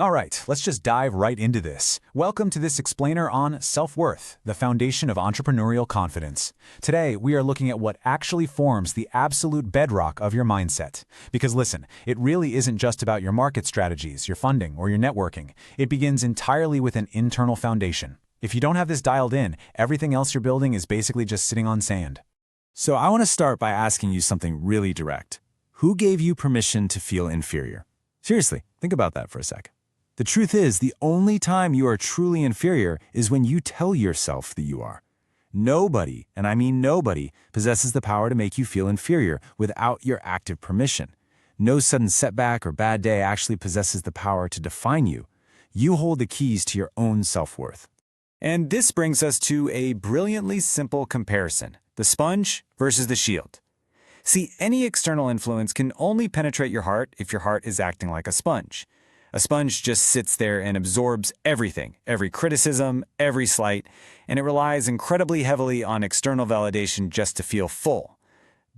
All right, let's just dive right into this. Welcome to this explainer on self-worth, the foundation of entrepreneurial confidence. Today, we are looking at what actually forms the absolute bedrock of your mindset. Because listen, it really isn't just about your market strategies, your funding, or your networking. It begins entirely with an internal foundation. If you don't have this dialed in, everything else you're building is basically just sitting on sand. So I want to start by asking you something really direct. Who gave you permission to feel inferior? Seriously, think about that for a sec. The truth is, the only time you are truly inferior is when you tell yourself that you are. Nobody, and I mean nobody, possesses the power to make you feel inferior without your active permission. No sudden setback or bad day actually possesses the power to define you. You hold the keys to your own self-worth. And this brings us to a brilliantly simple comparison: the sponge versus the shield. See, any external influence can only penetrate your heart if your heart is acting like a sponge. A sponge just sits there and absorbs everything, every criticism, every slight, and it relies incredibly heavily on external validation just to feel full.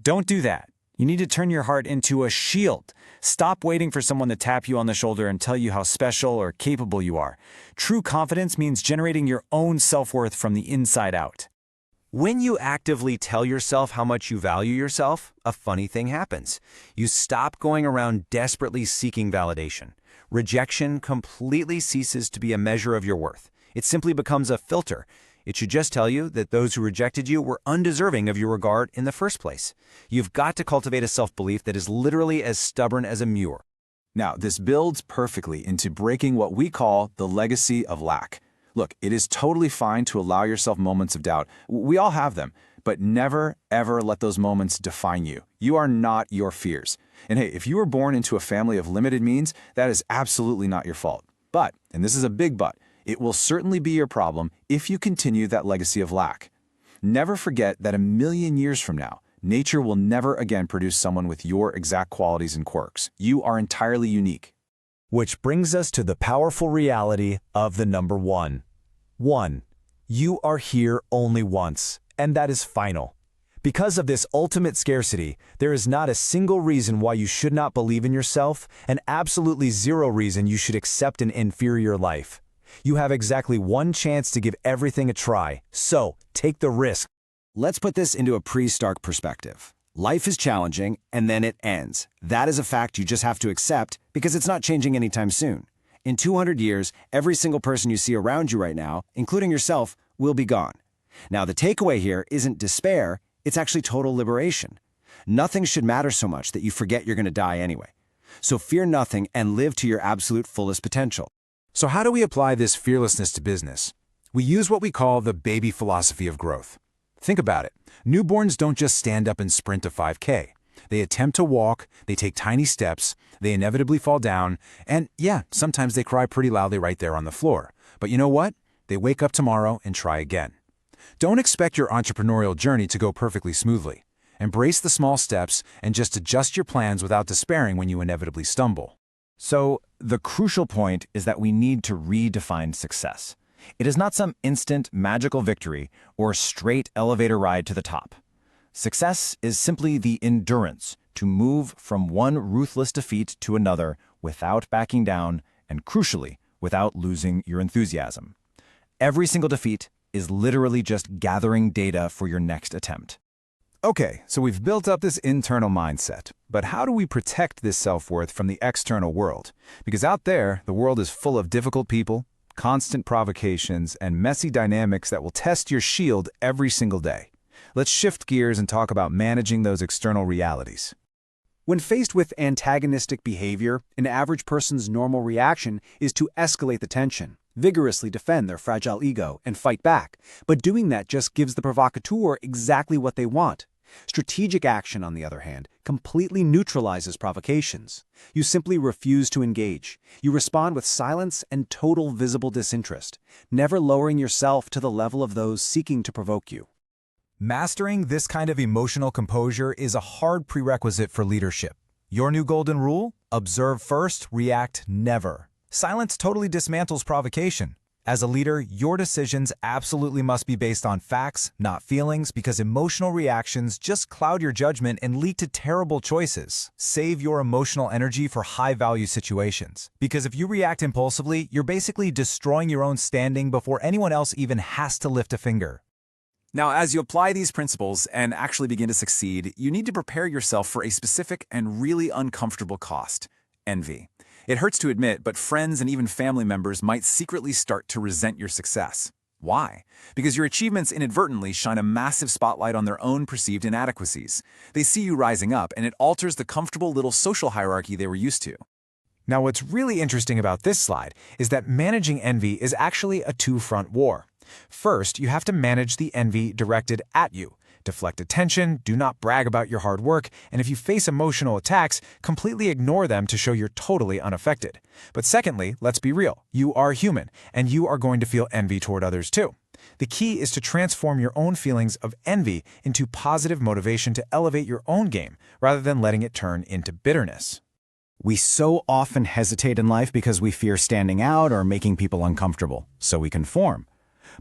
Don't do that. You need to turn your heart into a shield. Stop waiting for someone to tap you on the shoulder and tell you how special or capable you are. True confidence means generating your own self-worth from the inside out. When you actively tell yourself how much you value yourself, a funny thing happens. You stop going around desperately seeking validation. Rejection completely ceases to be a measure of your worth. It simply becomes a filter. It should just tell you that those who rejected you were undeserving of your regard in the first place. You've got to cultivate a self-belief that is literally as stubborn as a mule. Now, this builds perfectly into breaking what we call the legacy of lack. Look, it is totally fine to allow yourself moments of doubt. We all have them, but never, ever let those moments define you. You are not your fears. And hey, if you were born into a family of limited means, that is absolutely not your fault. But, and this is a big but, it will certainly be your problem if you continue that legacy of lack. Never forget that 1,000,000 years from now, nature will never again produce someone with your exact qualities and quirks. You are entirely unique. Which brings us to the powerful reality of the number one. 1. You are here only once, and that is final. Because of this ultimate scarcity, there is not a single reason why you should not believe in yourself, and absolutely zero reason you should accept an inferior life. You have exactly one chance to give everything a try, so take the risk. Let's put this into a pre-Stark perspective. Life is challenging, and then it ends. That is a fact you just have to accept because it's not changing anytime soon. In 200 years, every single person you see around you right now, including yourself, will be gone. Now, the takeaway here isn't despair, it's actually total liberation. Nothing should matter so much that you forget you're going to die anyway. So fear nothing and live to your absolute fullest potential. So how do we apply this fearlessness to business? We use what we call the baby philosophy of growth. Think about it. Newborns don't just stand up and sprint a 5K. They attempt to walk, they take tiny steps, they inevitably fall down, and yeah, sometimes they cry pretty loudly right there on the floor. But you know what? They wake up tomorrow and try again. Don't expect your entrepreneurial journey to go perfectly smoothly. Embrace the small steps and just adjust your plans without despairing when you inevitably stumble. So, the crucial point is that we need to redefine success. It is not some instant magical victory or straight elevator ride to the top. Success is simply the endurance to move from one ruthless defeat to another without backing down and, crucially, without losing your enthusiasm. Every single defeat is literally just gathering data for your next attempt. Okay, so we've built up this internal mindset, but how do we protect this self-worth from the external world? Because out there, the world is full of difficult people, constant provocations, and messy dynamics that will test your shield every single day. Let's shift gears and talk about managing those external realities. When faced with antagonistic behavior, an average person's normal reaction is to escalate the tension, vigorously defend their fragile ego, and fight back. But doing that just gives the provocateur exactly what they want. Strategic action, on the other hand, completely neutralizes provocations. You simply refuse to engage. You respond with silence and total visible disinterest, never lowering yourself to the level of those seeking to provoke you. Mastering this kind of emotional composure is a hard prerequisite for leadership. Your new golden rule? Observe first, react never. Silence totally dismantles provocation. As a leader, your decisions absolutely must be based on facts, not feelings, because emotional reactions just cloud your judgment and lead to terrible choices. Save your emotional energy for high-value situations. Because if you react impulsively, you're basically destroying your own standing before anyone else even has to lift a finger. Now, as you apply these principles and actually begin to succeed, you need to prepare yourself for a specific and really uncomfortable cost: envy. It hurts to admit, but friends and even family members might secretly start to resent your success. Why? Because your achievements inadvertently shine a massive spotlight on their own perceived inadequacies. They see you rising up, and it alters the comfortable little social hierarchy they were used to. Now, what's really interesting about this slide is that managing envy is actually a two-front war. First, you have to manage the envy directed at you. Deflect attention, do not brag about your hard work, and if you face emotional attacks, completely ignore them to show you're totally unaffected. But secondly, let's be real, you are human, and you are going to feel envy toward others too. The key is to transform your own feelings of envy into positive motivation to elevate your own game, rather than letting it turn into bitterness. We so often hesitate in life because we fear standing out or making people uncomfortable, so we conform.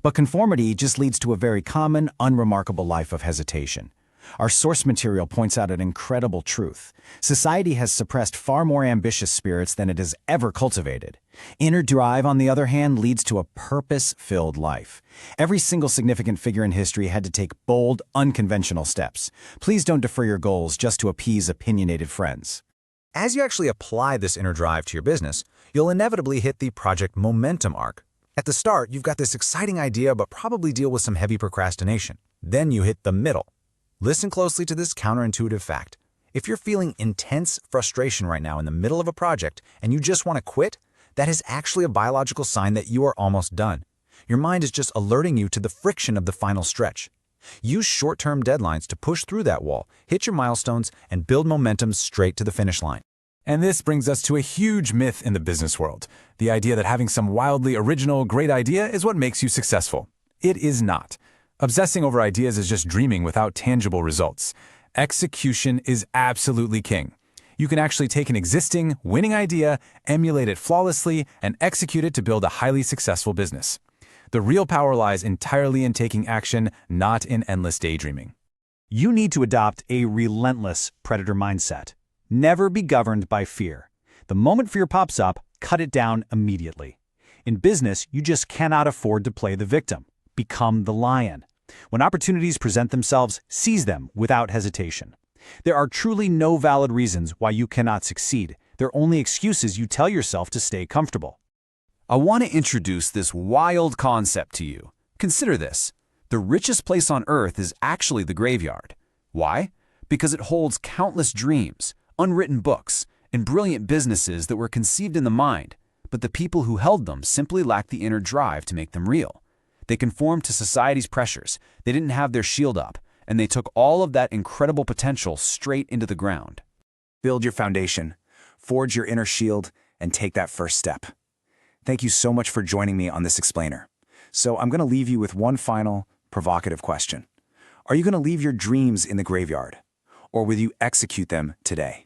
But conformity just leads to a very common, unremarkable life of hesitation. Our source material points out an incredible truth. Society has suppressed far more ambitious spirits than it has ever cultivated. Inner drive, on the other hand, leads to a purpose-filled life. Every single significant figure in history had to take bold, unconventional steps. Please don't defer your goals just to appease opinionated friends. As you actually apply this inner drive to your business, you'll inevitably hit the project momentum arc. At the start, you've got this exciting idea but probably deal with some heavy procrastination. Then you hit the middle. Listen closely to this counterintuitive fact. If you're feeling intense frustration right now in the middle of a project and you just want to quit, that is actually a biological sign that you are almost done. Your mind is just alerting you to the friction of the final stretch. Use short-term deadlines to push through that wall, hit your milestones, and build momentum straight to the finish line. And this brings us to a huge myth in the business world: the idea that having some wildly original, great idea is what makes you successful. It is not. Obsessing over ideas is just dreaming without tangible results. Execution is absolutely king. You can actually take an existing, winning idea, emulate it flawlessly, and execute it to build a highly successful business. The real power lies entirely in taking action, not in endless daydreaming. You need to adopt a relentless predator mindset. Never be governed by fear. The moment fear pops up, cut it down immediately. In business, you just cannot afford to play the victim. Become the lion. When opportunities present themselves, seize them without hesitation. There are truly no valid reasons why you cannot succeed. They're only excuses you tell yourself to stay comfortable. I want to introduce this wild concept to you. Consider this. The richest place on earth is actually the graveyard. Why? Because it holds countless dreams, unwritten books, and brilliant businesses that were conceived in the mind, but the people who held them simply lacked the inner drive to make them real. They conformed to society's pressures, they didn't have their shield up, and they took all of that incredible potential straight into the ground. Build your foundation, forge your inner shield, and take that first step. Thank you so much for joining me on this explainer. So I'm going to leave you with one final, provocative question. Are you going to leave your dreams in the graveyard, or will you execute them today?